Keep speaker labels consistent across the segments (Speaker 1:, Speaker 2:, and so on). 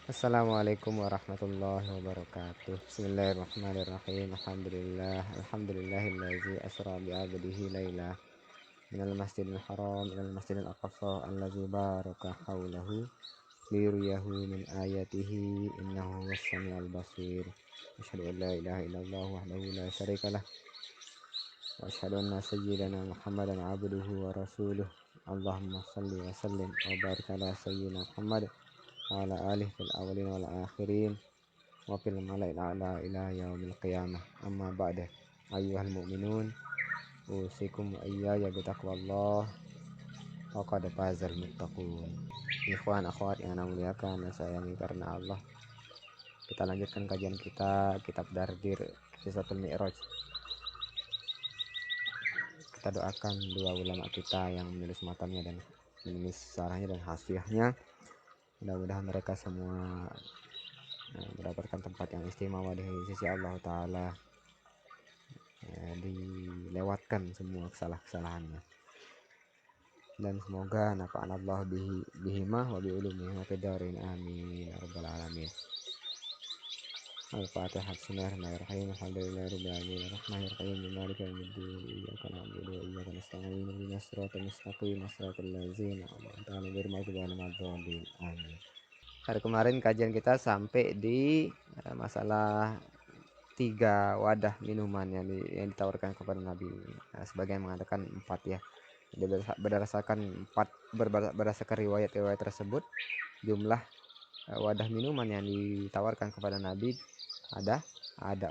Speaker 1: Assalamualaikum warahmatullahi wabarakatuh. Bismillahirrahmanirrahim. Alhamdulillahillazi asra bi 'abdihi laila minal masjidil haram ilal masjidil aqsa allazi baraka haulahu liyuriyahu min ayatihi innahu was-sami'ul basir. Asyhadu an la ilaha illallah wahdahu la syarikalah wa asyhadu anna sayyidana Muhammadan 'abduhu wa rasuluh. Allahumma shalli wa sallim wa barik ala sayyidina Muhammad wa ala alihi fil awwalin wal akhirin wa fil mala'il a'la ila yaumil qiyamah. Amma ba'da. Ayyuhal mu'minun, usikum wa iyaya bitaqwallah wa qad fazal muttaqun. Ikhwan akhwat yang ana muliakan dan sayangi karena Allah. Kita lanjutkan kajian kita kitab Dardir Kisatul Mi'raj. Kita doakan dua ulama kita yang menulis matanya dan menulis sarahnya dan hasiahnya. Mudah-mudahan mereka semua mendapatkan tempat yang istimewa di sisi Allah Ta'ala, dilewatkan semua kesalahan-kesalahannya, dan semoga nafa'ana Allah bihimah wa bi'ulumihi wa fidarin amin ya rabbal alamin. Al-Fatihah. Bismillahirrahmanirrahim. Alhamdulillahirabbil alamin arrahmanirrahim maliki yaumiddin iyyaka na'budu wa iyyaka nasta'in ihdinas siratal mustaqim siratal ladzina an'amta 'alaihim ghairil maghdubi 'alaihim waladdallin amin. Hari kemarin kajian kita sampai di masalah 3 wadah minuman yang ditawarkan kepada Nabi. Sebagian mengatakan 4 ya. Berdasarkan riwayat-riwayat tersebut, jumlah wadah minuman yang ditawarkan kepada Nabi ada 4.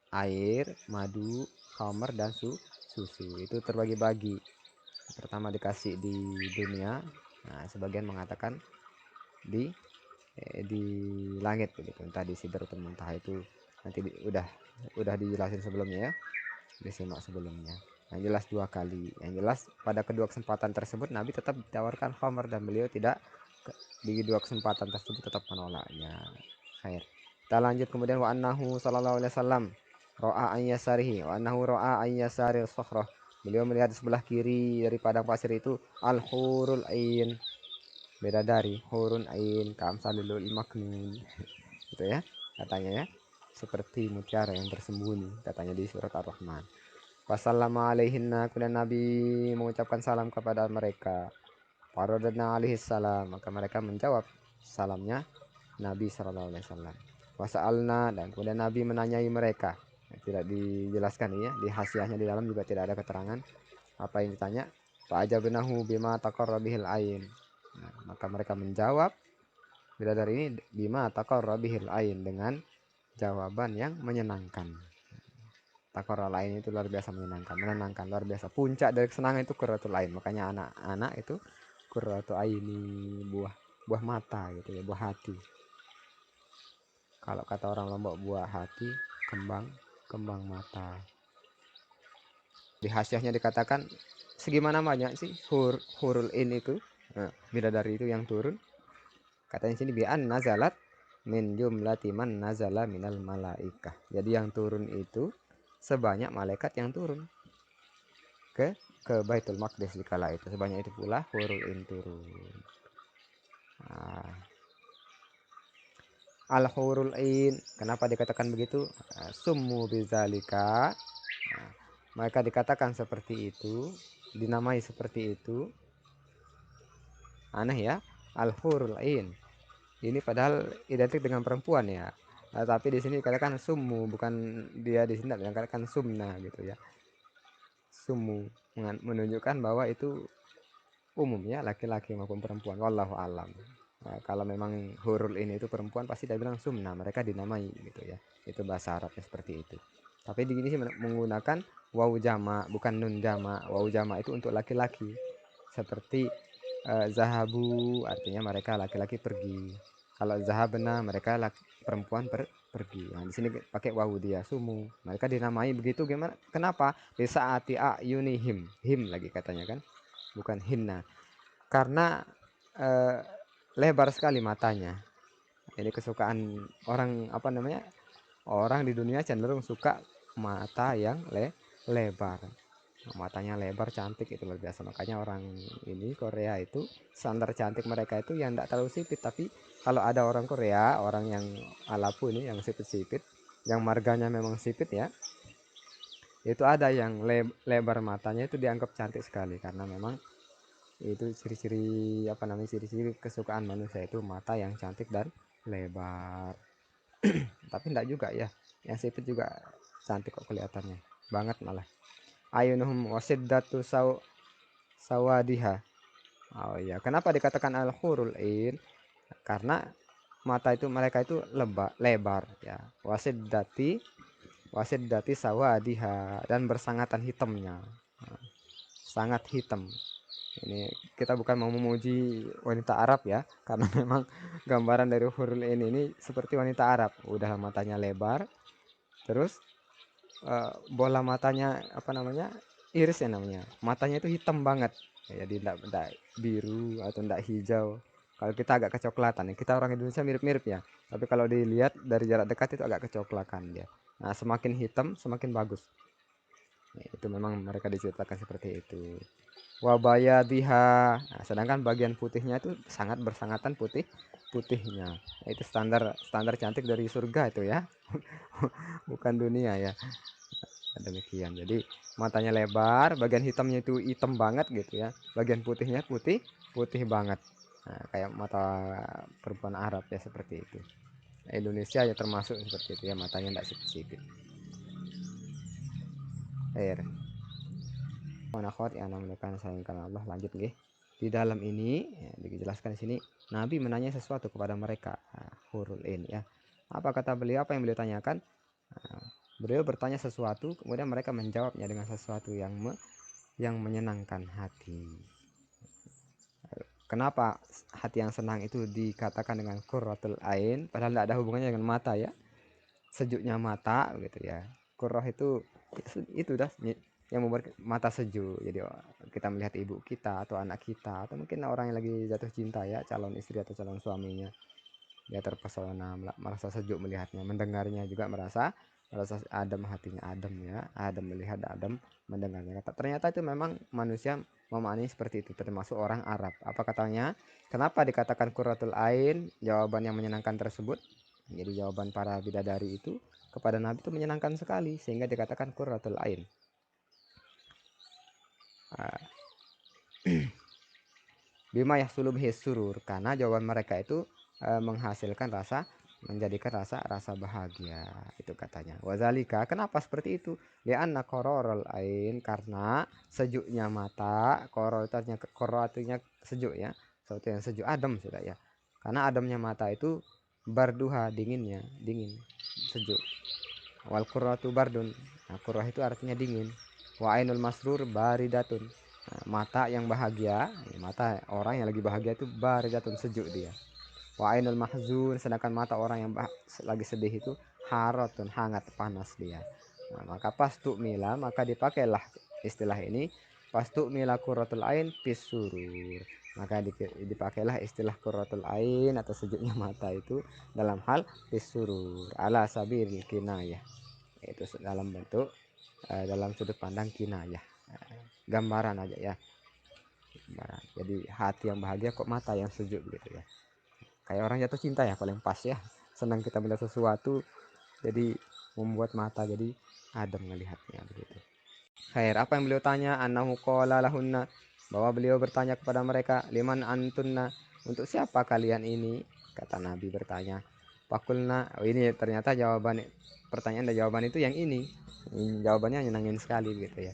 Speaker 1: Air, madu, khamar, dan susu. Itu terbagi-bagi. Pertama dikasih di dunia. Sebagian mengatakan di langit begitu. Tadi Sidratul Muntaha itu nanti udah dijelasin sebelumnya ya. Disimak sebelumnya. Yang jelas 2 kali. Yang jelas pada kedua kesempatan tersebut Nabi tetap ditawarkan khamar dan beliau tidak di 2 kesempatan tersebut tetap menolaknya. Khair. Kita lanjut kemudian wa annahu sallallahu alaihi wasallam ra'a an yasarihi wa annahu ra'a an yasaril sakhrah. Beliau melihat di sebelah kiri dari padang pasir itu al-hurul ain. Beda dari hurun ain kamsalul maknun. Gitu ya katanya ya. Seperti mutiara yang tersembunyi katanya di surat Ar-Rahman. Wassalamu alaihinna, kemudian Nabi mengucapkan salam kepada mereka. Faradna alaihi salam, maka mereka menjawab salamnya Nabi sallallahu alaihi wasallam. Wasa'alna, dan kemudian Nabi menanyai mereka. Tidak dijelaskan ya, di hasiahnya di dalam juga tidak ada keterangan apa yang ditanya. Fa'ajabnahu bima taqarra bihil ain. Maka mereka menjawab bidadari ini bima taqarra bihil ain, dengan jawaban yang menyenangkan. Taqarra lain itu luar biasa menenangkan, luar biasa. Puncak dari kesenangan itu qurratul ain. Makanya anak-anak itu qurratu aini, buah mata gitu ya, buah hati. Kalau kata orang Lombok, buah hati, kembang mata. Di hasiahnya dikatakan segimana banyak sih hurul in itu, bidadari itu yang turun. Katanya sini bi'an nazalat min jumlati man nazala minal malaikah. Jadi yang turun itu sebanyak malaikat yang turun ke Baitul Maqdis di kala itu. Sebanyak itu pula hurul in turun. Al-hurul ain, kenapa dikatakan begitu? Summu bizalika. Mereka dikatakan seperti itu, dinamai seperti itu. Aneh ya, al-hurul ain. Ini padahal identik dengan perempuan ya. Tapi di sini dikatakan summu, bukan dia di sini dikatakan sumna gitu ya. Summu menunjukkan bahwa itu umumnya laki-laki maupun perempuan. Wallahu alam. Kalau memang hurul ini itu perempuan pasti dia bilang sumna, mereka dinamai gitu ya. Itu bahasa Arabnya seperti itu. Tapi di sini menggunakan waw jama, bukan nun jama. Waw jama itu untuk laki-laki. Seperti zahabu, artinya mereka laki-laki pergi. Kalau zahabna, mereka perempuan pergi. Nah, di sini pakai waw dia sumu. Mereka dinamai begitu gimana? Kenapa? Di saati ayunihim, him lagi katanya kan, bukan hinna. Karena lebar sekali matanya. Ini kesukaan orang orang di dunia cenderung suka mata yang lebar. matanya lebar cantik, itu luar biasa. Makanya orang ini Korea itu standar cantik mereka itu yang tidak terlalu sipit. Tapi kalau ada orang Korea, orang yang alapu ini yang sipit-sipit, yang marganya memang sipit ya, itu ada yang lebar matanya itu dianggap cantik sekali, karena memang itu ciri-ciri apa namanya, ciri-ciri kesukaan manusia itu mata yang cantik dan lebar. Tapi enggak juga ya, yang sipit juga cantik kok kelihatannya banget malah. Ayunuhum wasiddatu sawadiha. Oh iya, kenapa dikatakan al hurul in? Karena mata itu mereka itu lebar ya. Wasiddati sawadiha, dan bersangatan hitamnya. Nah, sangat hitam. Ini kita bukan mau memuji wanita Arab ya, karena memang gambaran dari hurul ini seperti wanita Arab. Udah matanya lebar, terus bola matanya apa namanya, iris ya namanya, matanya itu hitam banget. Jadi enggak biru atau enggak hijau. Kalau kita agak kecoklatan ya, kita orang Indonesia mirip-mirip ya, tapi kalau dilihat dari jarak dekat itu agak kecoklatan dia. Nah, semakin hitam semakin bagus. Ya, itu memang mereka diciptakan seperti itu. Wabayadiha. Nah, sedangkan bagian putihnya itu sangat bersangatan putihnya. Nah, itu standar standar cantik dari surga itu ya. Bukan dunia ya. Demikian. Jadi matanya lebar, bagian hitamnya itu hitam banget gitu ya. Bagian putihnya putih banget. Nah, kayak mata perempuan Arab ya, seperti itu. Nah, Indonesia ya termasuk seperti itu ya, matanya tidak sipit-sipit. Air. Akhwat yang namanya sayangkan Allah, lanjut nggih. Di dalam ini ya, dijelaskan di sini Nabi menanya sesuatu kepada mereka. Nah, hurul in ya. Apa kata beliau? Apa yang beliau tanyakan? Nah, beliau bertanya sesuatu, kemudian mereka menjawabnya dengan sesuatu yang menyenangkan hati. Kenapa hati yang senang itu dikatakan dengan qurratul ain, padahal tidak ada hubungannya dengan mata ya. Sejuknya mata gitu ya. Qurrah itu dah yang membuat mata sejuk. Jadi kita melihat ibu kita atau anak kita atau mungkin orang yang lagi jatuh cinta ya, calon istri atau calon suaminya, dia terpesona, merasa sejuk melihatnya, mendengarnya juga merasa merasa adem, hatinya adem ya, adem melihat, adem mendengarnya. Ternyata itu memang manusia memahami seperti itu, termasuk orang Arab. Apa katanya? Kenapa dikatakan qurratul ain? Jawaban yang menyenangkan tersebut, jadi jawaban para bidadari itu kepada Nabi itu menyenangkan sekali, sehingga dikatakan qurratul ain. Bima yahsulu bihi surur, karena jawaban mereka itu menghasilkan menjadikan rasa bahagia, itu katanya. Wazalika, kenapa seperti itu? Lianna qararul ain, karena sejuknya mata. Qaror artinya sejuk ya, sesuatu yang sejuk, adem sudah ya. Karena ademnya mata itu barduha, dingin, sejuk. Wal qurratu bardun, nah qurrah itu artinya dingin. Wa ainul masrur baridatun. Nah, mata yang bahagia, mata orang yang lagi bahagia itu baridatun, sejuk dia. Wa ainul mahzun, sedangkan mata orang yang lagi sedih itu haratun, hangat, panas dia. Nah, maka pastu mila, maka dipakailah istilah ini, pastu mila qurratul ain pisurur. Maka dipakailah istilah qurratul ain atau sejuknya mata itu dalam hal pisurur ala sabil kinayah, itu dalam bentuk dalam sudut pandang kinayah, gambaran aja ya, gambaran. Jadi hati yang bahagia kok mata yang sejuk gitu ya, kayak orang jatuh cinta ya, paling pas ya, senang kita melihat sesuatu jadi membuat mata jadi adem melihatnya begitu. Khair, apa yang beliau tanya? Annahu qala lahunna, bahwa beliau bertanya kepada mereka, liman antunna, untuk siapa kalian ini? Kata Nabi bertanya, fakulna. Oh, ini ternyata jawaban pertanyaan dan jawaban itu yang ini. Jawabannya nyenangin sekali gitu ya.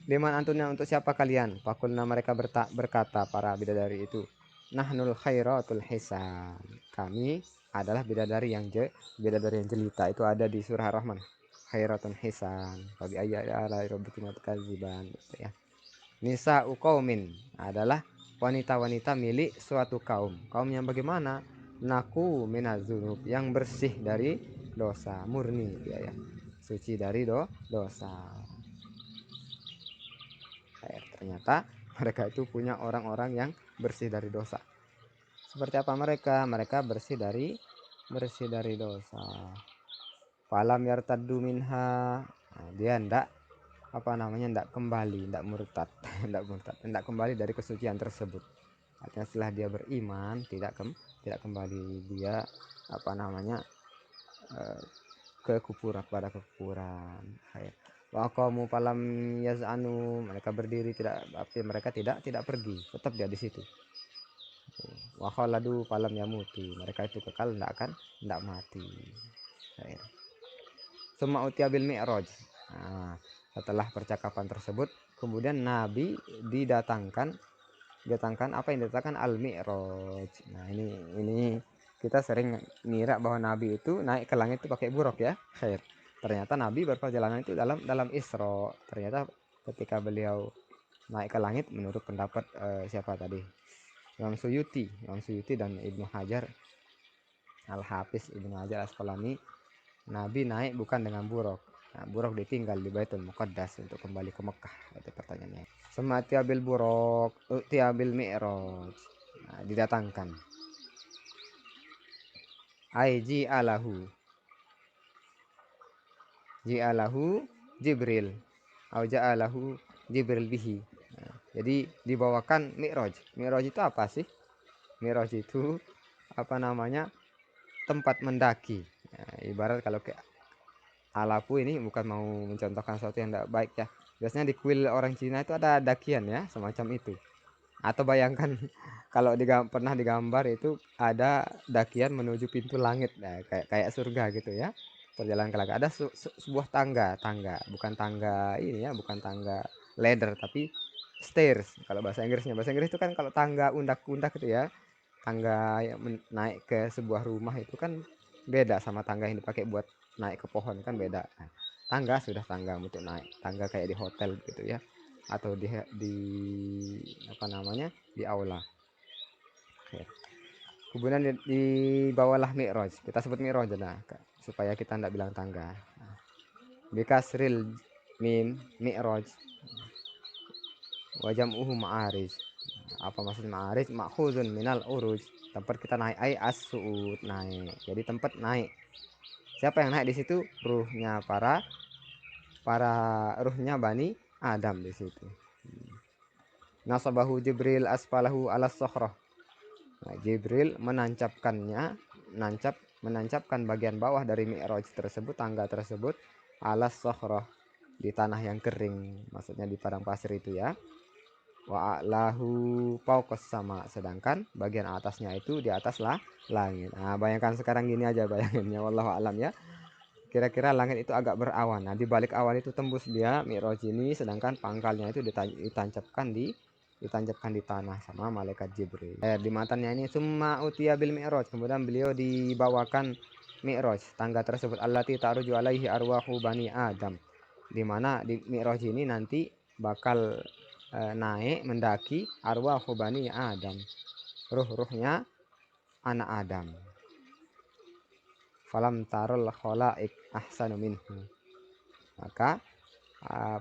Speaker 1: Liman antunna, untuk siapa kalian? Fakulna, mereka berkata para bidadari itu, nahnul khairatul hisan, kami adalah bidadari yang jelita. Itu ada di surah Ar-Rahman, khairatun hisan bagi ayat ala rabbikum kadziban gitu ya. Nisa uqaumin, adalah wanita-wanita milik suatu kaum. Kaum yang bagaimana? Naku minazunub, yang bersih dari dosa, murni dia ya, suci dari dosa. Ternyata mereka itu punya orang-orang yang bersih dari dosa. Seperti apa mereka? Mereka bersih dari dosa. Falam yartaddu minha, nah, dia ndak tidak kembali, tidak murtad, tidak kembali dari kesucian tersebut. Artinya setelah dia beriman tidak kembali dia ke kufuran, pada kekufuran. Wa qamu falam yaz'anu, mereka berdiri mereka tidak pergi, tetap dia di situ. Wa khaladu falam yamutu, mereka itu kekal, tidak mati. Summa utiya bil mi'raj. Nah, setelah percakapan tersebut kemudian Nabi didatangkan apa yang didatangkan al-mi'raj. Nah, ini kita sering ngira bahwa Nabi itu naik ke langit itu pakai buruk ya. Ternyata Nabi berperjalanan itu dalam Isra. Ternyata ketika beliau naik ke langit menurut pendapat siapa tadi? Imam Suyuti dan Ibnu Hajar Al-Hafiz Ibnu Hajar Asqalani, Nabi naik bukan dengan buruk. Nah, buruk ditinggal di Baitul Muqaddas untuk kembali ke Mekah. Itu pertanyaannya. Semati abil buruk, tiabil mi'raj. Nah, didatangkan. Ji alahu Jibril. Au ja'alahu Jibril bihi. Nah, jadi dibawakan mi'raj. Mi'raj itu apa sih? Mi'raj itu tempat mendaki. Nah, ibarat kalau ke Alapu ini bukan mau mencontohkan sesuatu yang tidak baik ya. Biasanya di kuil orang Cina itu ada dakian ya, semacam itu. Atau bayangkan kalau pernah digambar itu ada dakian menuju pintu langit, nah, kayak surga gitu ya. Perjalanan ke langit ada sebuah tangga, bukan tangga ini ya, bukan tangga ladder tapi stairs. Kalau bahasa Inggris itu kan kalau tangga undak-undak gitu ya. Tangga yang naik ke sebuah rumah itu kan beda sama tangga yang dipakai buat naik ke pohon, kan beda. Nah, tangga untuk naik, tangga kayak di hotel gitu ya, atau di aula. Oke. Kemudian dibawalah mi'raj, kita sebut mi'raj nah, supaya kita tidak bilang tangga. Bikasril mim mi'raj wajam ma'arij. Apa maksud ma'arij? Makhuzun minal uruj, tempat kita naik, as-su'ud, naik. Jadi tempat naik. Siapa yang naik di situ? Ruhnya para ruhnya Bani Adam di situ. Nasabahu Jibril asfalahu ala sokhroh. Nah, Jibril menancapkan bagian bawah dari mi'raj tersebut, tangga tersebut, ala sokhroh, di tanah yang kering, maksudnya di padang pasir itu ya. Wa a'lahu fauqas sama, sedangkan bagian atasnya itu di atas langit. Nah, bayangkan sekarang gini aja bayangannya, wallahu alam ya. Kira-kira langit itu agak berawan. Nah, di balik awan itu tembus dia mi'raj ini, sedangkan pangkalnya itu ditancapkan di tanah sama malaikat Jibril. Di matanya ini summa utiya bil mi'raj, kemudian beliau dibawakan mi'raj, tangga tersebut allati ta'ruju alaihi arwahu bani Adam, di mana di mi'raj ini nanti bakal naik mendaki arwahu bani Adam, ruh-ruhnya anak Adam. Falam tarul khalaik ahsanu minhu, maka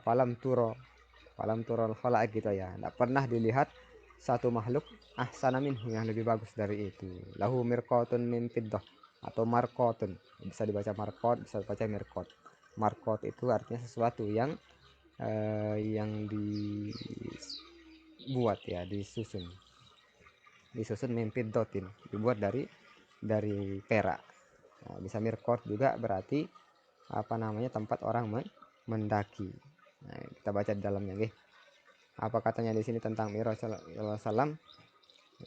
Speaker 1: falam turul khalaik gitu ya, tidak pernah dilihat satu makhluk ahsana minhu, yang lebih bagus dari itu. Lahu mirqatun min fiddah atau marqatun, bisa dibaca marqat, bisa dibaca mirqat. Marqat itu artinya sesuatu yang dibuat ya, disusun min fiddatin, dibuat dari perak. Nah, bisa mirqat juga berarti tempat orang mendaki. Nah, kita baca di dalamnya nggih. Apa katanya di sini tentang Mi'raj sallallahu alaihi wasallam?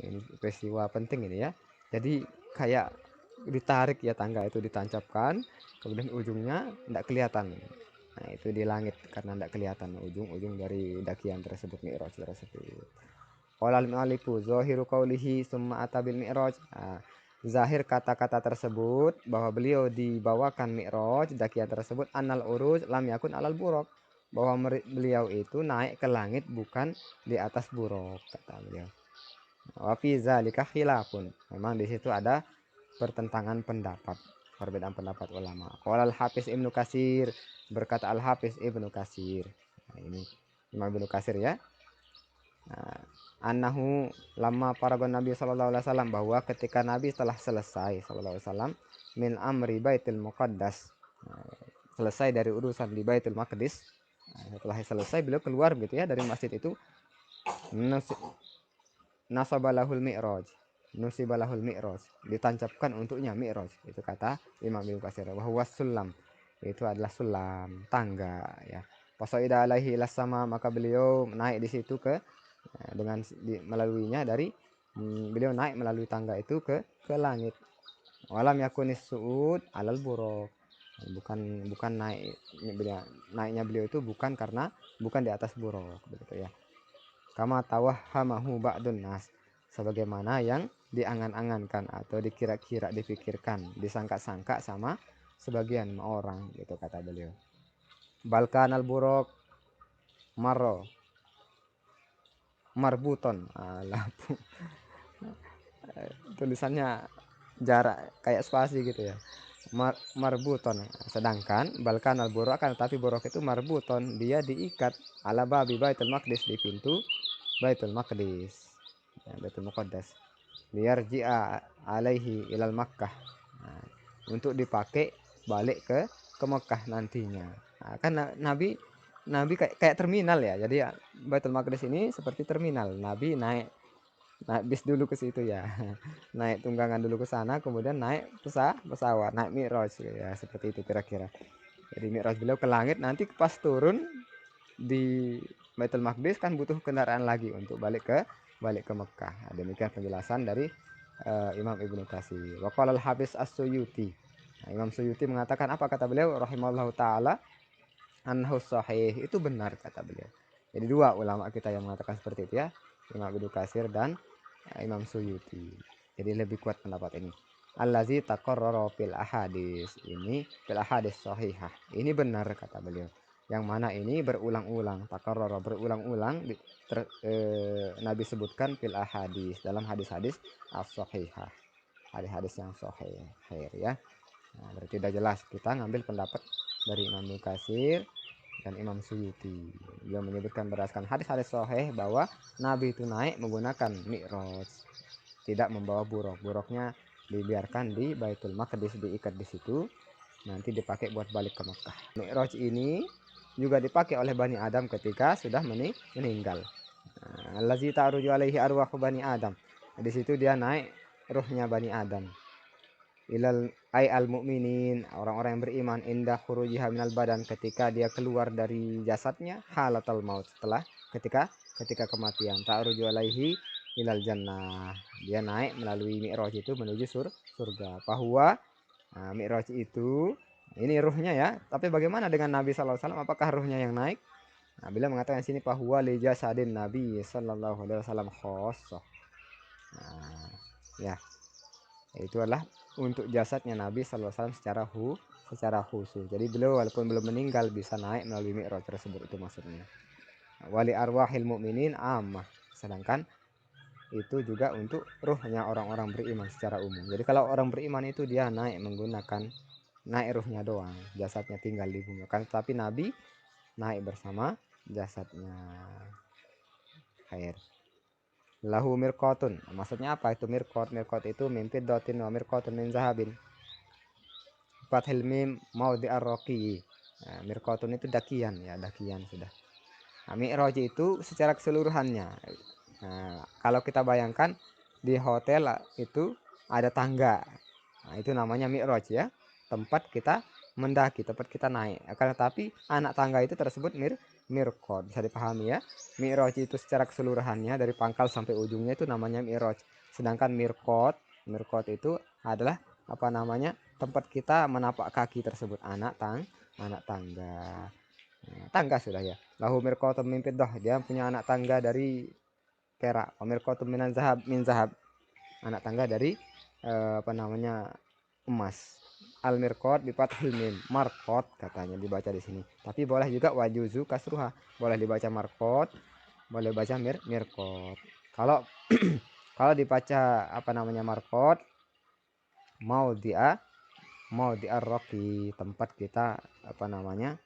Speaker 1: Ini peristiwa penting ini ya. Jadi kayak ditarik ya, tangga itu ditancapkan, kemudian ujungnya tidak kelihatan. Nah, itu di langit karena tidak kelihatan ujung-ujung dari dakian tersebut, Mi'raj tersebut. Qala al-mu'allifu zahiru qawlihi summa atabil mi'raj. Nah, zahir kata-kata tersebut bahwa beliau dibawakan mi'raj, dakian tersebut, anal uruj lam yakun alal buruk, bahwa beliau itu naik ke langit bukan di atas buruk, kata beliau. Wa fi zalika khilafun, memang di situ ada pertentangan pendapat, perbedaan pendapat ulama. Qala al-Hafiz Ibnu Katsir, berkata al-Hafiz Ibnu Katsir. Nah, ini Imam Ibnu Katsir ya. Nah, annahu lama paragon Nabi sallallahu alaihi wasallam, bahwa ketika Nabi telah selesai sallallahu alaihi wasallam min amri Baitul Muqaddas, selesai dari urusan di Baitul Maqdis, Setelah selesai beliau keluar gitu ya dari masjid itu, nasabalahul mi'raj, nusibalahul mi'raj, ditancapkan untuknya mi'raj. Itu kata Imam Ibnu Katsir. Wa huwa sulam, itu adalah sulam, tangga ya. Fasaida alaihi ilas sama, maka beliau naik di situ ke dengan melaluinya dari beliau naik melalui tangga itu ke langit. Walam yakunis suud alal buruk, bukan naiknya beliau itu bukan di atas buruk begitu ya. Kama tawahhamahu ba'dun nas, sebagaimana yang diangan-angankan atau dikira-kira, dipikirkan, disangka-sangka sama sebagian orang gitu kata beliau. Balkan al buruk maro marbuton, tulisannya jarak kayak spasi gitu ya, marbuton. Sedangkan balkan al buruk, akan tetapi buruk itu marbuton, dia diikat ala babi baitul maqdis, di pintu baitul maqdis, baitul muqaddas, biar jia alaihi ilal Makkah, nah, untuk dipakai balik ke Mekah nantinya. Nah, kan Nabi kayak terminal ya, jadi ya, Baitul Maqdis ini seperti terminal. Nabi naik bis dulu ke situ ya, naik tunggangan dulu ke sana, kemudian naik pesawat, naik Mi'raj ya, seperti itu kira-kira. Jadi Mi'raj beliau ke langit, nanti pas turun di Baitul Maqdis kan butuh kendaraan lagi untuk balik ke Mekah. Nah, demikian penjelasan dari Imam Ibnu Katsir. Wa qala al-Hafiz As-Suyuti. Nah, Imam Suyuti mengatakan apa kata beliau rahimahullahu taala, annahu sahih, itu benar kata beliau. Jadi dua ulama kita yang mengatakan seperti itu ya, Imam Ibnu Katsir dan Imam Suyuti. Jadi lebih kuat pendapat ini. Allazi taqarrara fil ahadis, ini fil ahadis sahihah. Ini benar kata beliau. Yang mana ini berulang-ulang, taqarrara berulang-ulang Nabi sebutkan fil ahadis, dalam hadis-hadis as-sahihah. Hadis-hadis yang sahih ya. Nah, berarti tidak jelas kita ngambil pendapat dari Imam Mukatsir dan Imam Suyuti. Beliau menyebutkan berdasarkan hadis-hadis sahih bahwa Nabi itu naik menggunakan mi'raj, tidak membawa buruk. Buruknya dibiarkan di Baitul Maqdis, diikat di situ, nanti dipakai buat balik ke Mekah. Mi'raj ini juga dipakai oleh Bani Adam ketika sudah meninggal. Allazi ta'ruju alaihi arwahu Bani Adam. Di situ dia naik ruhnya Bani Adam. Ilal ay al mu'minin, orang-orang yang beriman, indah khurujiha minal badan, ketika dia keluar dari jasadnya, halatal maut, setelah ketika kematian. Ta'ruju alaihi ilal jannah, dia naik melalui mi'raj itu menuju surga. Bahwa mi'raj itu ini ruhnya ya, tapi bagaimana dengan Nabi sallallahu alaihi wasallam, apakah ruhnya yang naik? Nah, bila mengatakan sini bahwa li jasadin Nabi sallallahu alaihi wasallam khosoh. Nah, ya, itu adalah untuk jasadnya Nabi sallallahu alaihi wasallam secara khusus. Jadi beliau walaupun belum meninggal bisa naik melalui mi'raj tersebut, itu maksudnya. Wali arwahil mu'minin ammah, sedangkan itu juga untuk ruhnya orang-orang beriman secara umum. Jadi kalau orang beriman itu dia naik menggunakan, naik ruhnya doang, jasadnya tinggal di bumi. Kan tapi Nabi naik bersama jasadnya. Khair. Lahu mirqatun, maksudnya apa itu mirqat? Mirqat itu mimpi dotin wa mirqatun min zahabin. Fathil mim maudhi ar-raqi. Nah, mirqatun itu dakian ya, dakian sudah. Nah, mi'raj itu secara keseluruhannya. Nah, kalau kita bayangkan di hotel itu ada tangga. Nah, itu namanya mi'raj ya. Tempat kita mendaki, tempat kita naik. Akan tetapi anak tangga itu tersebut mirqat. Bisa dipahami ya. Mi'raj itu secara keseluruhannya dari pangkal sampai ujungnya itu namanya mi'raj. Sedangkan mirqat itu adalah apa namanya? Tempat kita menapak kaki tersebut, anak tangga. Nah, tangga sudah ya. Lahu mirqatun min fiddah, dia punya anak tangga dari perak. Wa mirqatun min zahab, anak tangga dari apa namanya, emas. Al mirqat bi fathil mim, marqat katanya dibaca di sini. Tapi boleh juga wajuzu kasruha, boleh dibaca marqat, boleh baca mirqat. Kalau kalau dibaca apa namanya marqat, mau diarroki, tempat kita apa namanya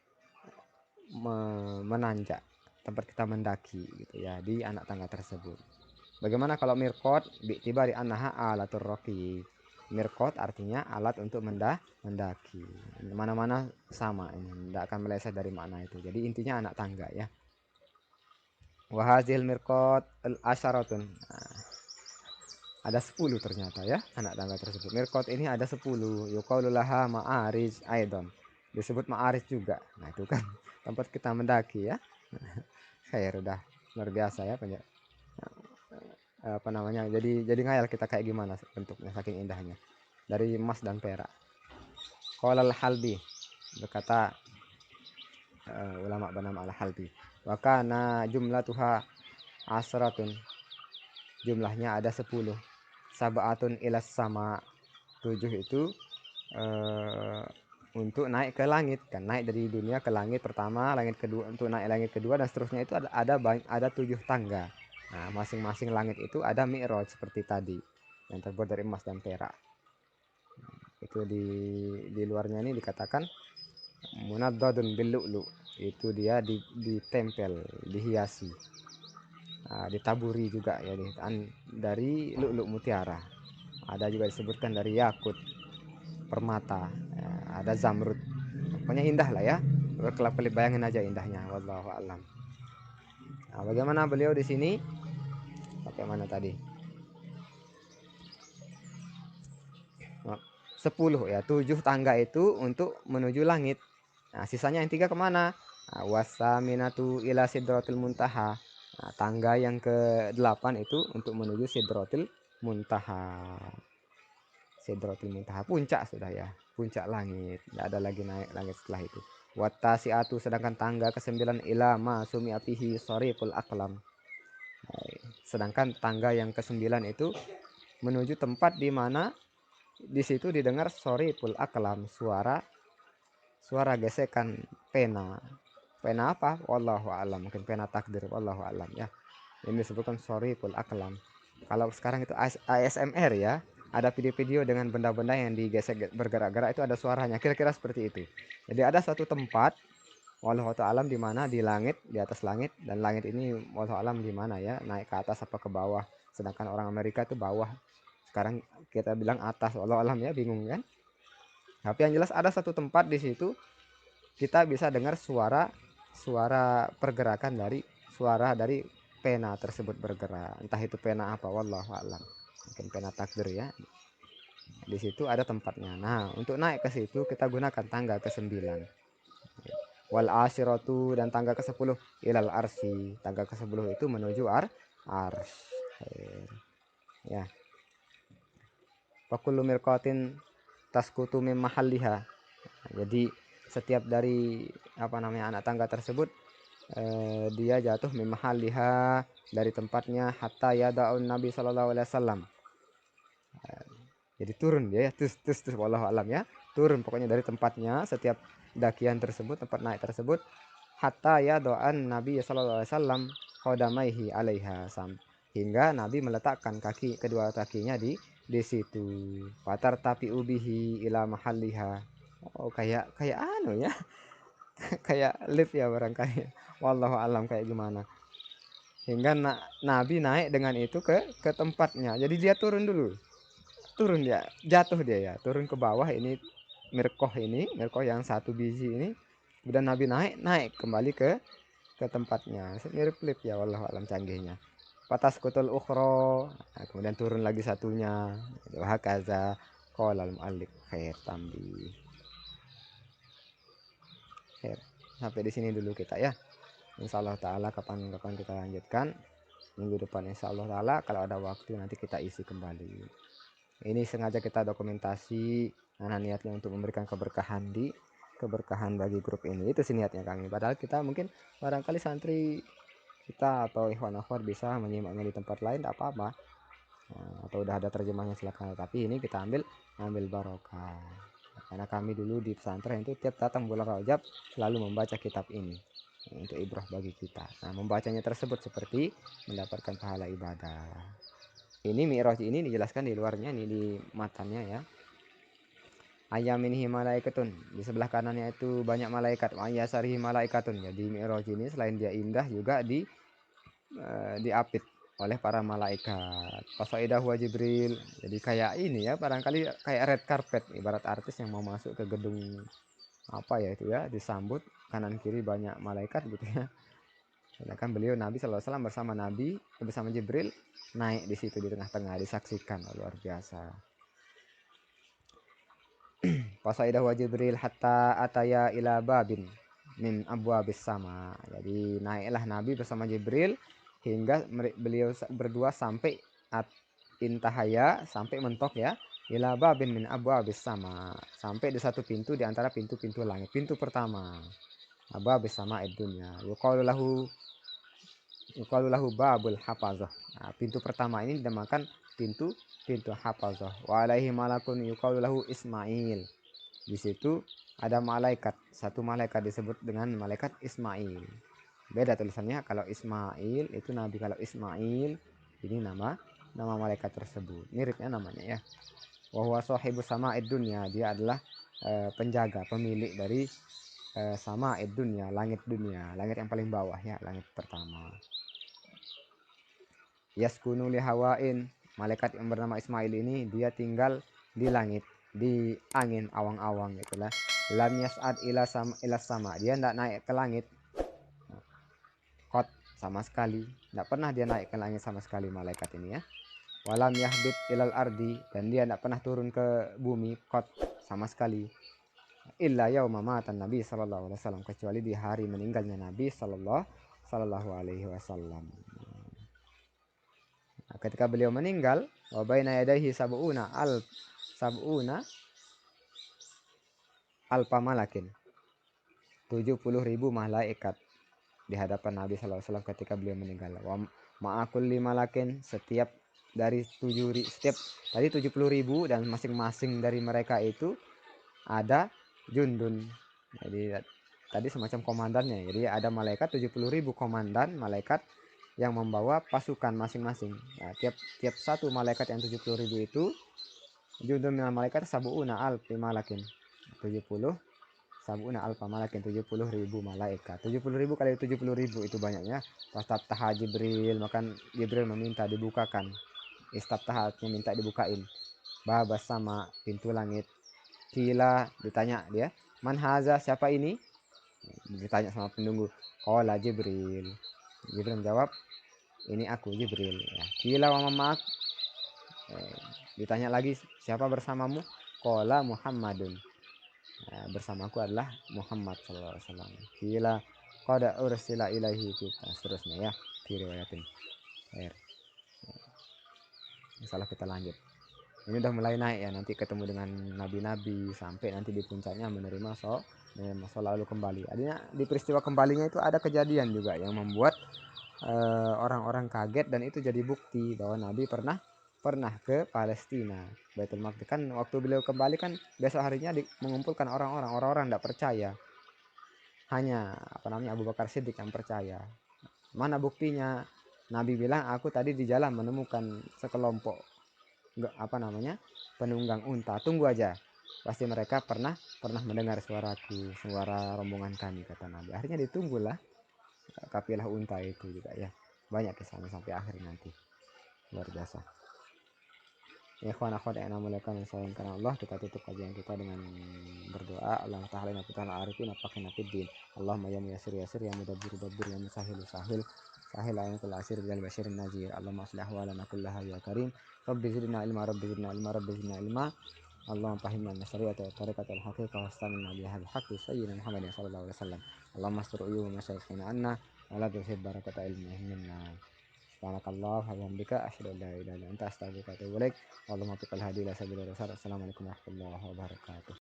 Speaker 1: menanjak, tempat kita mendaki gitu ya, di anak tangga tersebut. Bagaimana kalau mirqat bi tibari annaha alatur roki, Mirqat artinya alat untuk mendaki. Mana-mana sama ini, tidak akan meleset dari makna itu. Jadi intinya anak tangga ya. Wahazil mirqat al-asharatun. Nah, ada 10 ternyata ya anak tangga tersebut. Mirqat ini ada 10. Yuqalu laha ma'arij aidon. Disebut ma'arij juga. Nah, itu kan tempat kita mendaki ya. Khair udah luar biasa ya apa namanya. Jadi ngayal kita kayak gimana bentuknya saking indahnya. Dari emas dan perak. Qala al-Halbi, berkata ulama bernama al-Halbi, wa kana jumlatuha asratun, jumlahnya ada 10. Sab'atun ilas sama, 7 itu untuk naik ke langit kan, naik dari dunia ke langit pertama, langit kedua, untuk naik langit kedua dan seterusnya itu ada 7 tangga. Nah, masing-masing langit itu ada mi'raj seperti tadi yang terbuat dari emas dan perak. Itu di luarnya ini dikatakan munaddadun bil lu'lu, itu dia ditempel, dihiasi, ditaburi juga ya dari lu'lu mutiara. Ada juga disebutkan dari yakut, permata, ada zamrud. Pokoknya indah lah ya, berkelap-kelip, bayangin aja indahnya. Wallahu a'lam. Nah, bagaimana beliau di sini? Pakai mana tadi? 10 ya, 7 tangga itu untuk menuju langit. Nah, sisanya yang 3 kemana? Nah, wasaminatu ila sidratil muntaha. Nah, tangga yang ke-8 itu untuk menuju sidratil muntaha. Sidratil muntaha, puncak sudah ya, puncak langit. Tidak ada lagi naik langit setelah itu. Wattasi'atu, sedangkan tangga ke-9 ila ma sumi'afihi shariful aqlam. Sedangkan tangga yang ke-9 itu menuju tempat di mana di situ didengar shariful aqlam, suara gesekan pena. Pena apa? Wallahu alam, mungkin pena takdir, wallahu alam ya. Ini disebutkan shariful aqlam. Kalau sekarang itu ASMR ya, ada video-video dengan benda-benda yang digesek bergerak-gerak, itu ada suaranya, kira-kira seperti itu. Jadi ada suatu tempat wallahu alam di mana, di langit, di atas langit, dan langit ini wallahu alam di mana ya, naik ke atas apa ke bawah. Sedangkan orang Amerika itu bawah. Sekarang kita bilang atas, wallahu alam ya, bingung kan? Tapi yang jelas ada satu tempat di situ kita bisa dengar suara pergerakan dari pena tersebut bergerak. Entah itu pena apa, wallahu alam. Mungkin pena takdir ya. Di situ ada tempatnya. Nah, untuk naik ke situ kita gunakan tangga ke-9. Wal asyiratu, dan tangga ke-10 ilal arsi. Tangga ke-10 itu menuju ars. Ya. Fakullu mirqatin taskutu mim mahalliha. Jadi setiap dari apa namanya anak tangga tersebut dia jatuh mim mahalliha, dari tempatnya, hatta yada'un Nabi sallallahu alaihi wasallam. Jadi turun dia ya, terus wallahu alam ya, turun pokoknya dari tempatnya setiap dakian tersebut, tempat naik tersebut, hatta yada'an Nabi sallallahu alaihi wasallam qadamaihi alaiha, hingga Nabi meletakkan kedua kakinya di situ. Patar tapi ubihi ila mahalliha. Oh, kayak anu ya. Kayak lift ya barangkali. Wallahu alam kayak gimana. Hingga Nabi naik dengan itu ke tempatnya. Jadi dia turun dulu. Turun dia, jatuh dia ya, turun ke bawah ini, mirkoh yang 1 biji ini. Kemudian Nabi naik kembali ke tempatnya. Mirip lift ya, wallahu alam canggihnya. Patas kutul ukhro, nah, kemudian turun lagi satunya. Wahakaza qolal mu'allif. Khair tambi. Khair. Sampai di sini dulu kita ya. Insyaallah taala kapan-kapan kita lanjutkan. Minggu depan insyaallah taala, kalau ada waktu nanti kita isi kembali. Ini sengaja kita dokumentasi karena niatnya untuk memberikan keberkahan bagi grup ini. Itu sih niatnya kami. Padahal kita mungkin barangkali santri kita atau ikhwan akhwat bisa menyimaknya di tempat lain, tak apa-apa. Nah, atau udah ada terjemahnya silakan. Tapi ini kita ambil barokah. Karena kami dulu di pesantren itu tiap datang bulan Rajab selalu membaca kitab ini untuk ibrah bagi kita. Nah, membacanya tersebut seperti mendapatkan pahala ibadah. Ini mi'raj ini dijelaskan di luarnya nih, di matanya ya. Ayaminihi malaikatun, di sebelah kanannya itu banyak malaikat. Ayasarihi malaikatun. Jadi mi'raj ini selain dia indah juga diapit oleh para malaikat. Fasaidahu wa Jibril. Jadi kayak ini ya, barangkali kayak red carpet, ibarat artis yang mau masuk ke gedung apa ya itu ya, disambut kanan kiri banyak malaikat gitu ya. Sedangkan beliau Nabi SAW bersama Jibril naik di situ di tengah-tengah, disaksikan. Luar biasa. Fasaidahu wa Jibril hatta ataya ila babin min abwabis sama. Jadi naiklah Nabi bersama Jibril hingga beliau berdua sampai intahaya, sampai mentok ya, ila babin min abwabis sama, sampai di satu pintu di antara pintu-pintu langit. Pintu pertama, abwabis sama dunya. Yuqalu lahu babul hafazah. Nah, pintu pertama ini dinamakan pintu pintu hafazah. Wa alaihi malakun yuqalu lahu Ismail. Di situ ada malaikat, satu malaikat disebut dengan malaikat Ismail. Beda tulisannya, kalau Ismail itu Nabi, kalau Ismail ini nama malaikat tersebut. Miripnya namanya ya. Wa huwa sahibu sama'id dunya, dia adalah penjaga, pemilik dari sama'id dunya, langit dunia, langit yang paling bawah ya, langit pertama. Yaskunu li hawain, malaikat yang bernama Ismail ini dia tinggal di langit, di angin awang-awang itulah. Lam yas'ad ila sama, dia tidak naik ke langit kot sama sekali, tidak pernah dia naik ke langit sama sekali malaikat ini ya. Walam yahbit ilal ardi, dan dia tidak pernah turun ke bumi kot sama sekali. Illa yauma matan Nabi sallallahu alaihi wasallam, kecuali di hari meninggalnya Nabi sallallahu alaihi wasallam. Nah, ketika beliau meninggal, wa baina yadayhi sab'una alfa malakin, 70.000 malaikat di hadapan Nabi sallallahu alaihi wasallam ketika beliau meninggal. Wa ma'akul malakin, setiap dari setiap tadi 70.000, dan masing-masing dari mereka itu ada jundun. Jadi tadi semacam komandannya. Jadi ada malaikat 70.000 komandan malaikat yang membawa pasukan masing-masing. Nah, tiap satu malaikat yang 70.000 itu jundun minal malaikat sabuuna alfi malakin. 70 sabuuna alfa malakin, 70.000 malaikat. 70.000 kali 70.000 itu banyaknya. Fastaftaha Jibril, makan Jibril meminta dibukakan. Istaftahatnya minta dibukain. Babas sama, pintu langit. Kila, ditanya dia, man haza, siapa ini? Ditanya sama penunggu. Qala Jibril. Jibril menjawab, ini aku Jibril ya. Kila wa mamak, ditanya lagi, siapa bersamamu? Qala Muhammadun. Nah, bersamaku adalah Muhammad sallallahu alaihi wasallam. Kila qad ursila ilaihi kita, seterusnya ya, diriwayatin. Air. Salah, kita lanjut. Ini udah mulai naik ya, nanti ketemu dengan nabi-nabi sampai nanti di puncaknya menerima lalu kembali. Artinya di peristiwa kembalinya itu ada kejadian juga yang membuat orang-orang kaget, dan itu jadi bukti bahwa Nabi pernah ke Palestina, Baitul Maqdis. Kan waktu beliau kembali kan besok harinya mengumpulkan orang-orang tidak percaya, hanya Abu Bakar Siddiq yang percaya. Mana buktinya? Nabi bilang, aku tadi di jalan menemukan sekelompok penunggang unta, tunggu aja, pasti mereka pernah mendengar suaraku, suara rombongan kami, kata Nabi. Akhirnya ditunggulah kafilah unta itu juga ya, banyak kesana sampai akhir nanti. Luar biasa ya ikhwan akhwat yang namanya sayang karena Allah. Kita tutup kajian kita dengan berdoa. Allah ta'ala inna arifin apaqina fiddin. Allahumma ya muyassir yasir, ya mudabbir dabbir, ya musahil sahil sahil ayatul asir bil basyirin nazir. Allahumma aslih ahwalana kullaha ya karim. Rabbi zidna ilma, rabbi zidna ilma, rabbi zidna ilma. Allahumma fahimna syariat wa tariqat al haqiqah wa astanna bihal haqqi sayyidina Muhammad sallallahu alaihi wasallam. Allahumma astur uyuh masyayikhina anna wa la tuhib barakata ilmihim minna. Subhanakallah wa bihamdika asyhadu an la ilaha illa anta astaghfiruka wa atubu ilaik. Allahumma taqabbal hadi ila sabilir rasul. Assalamualaikum warahmatullahi wabarakatuh.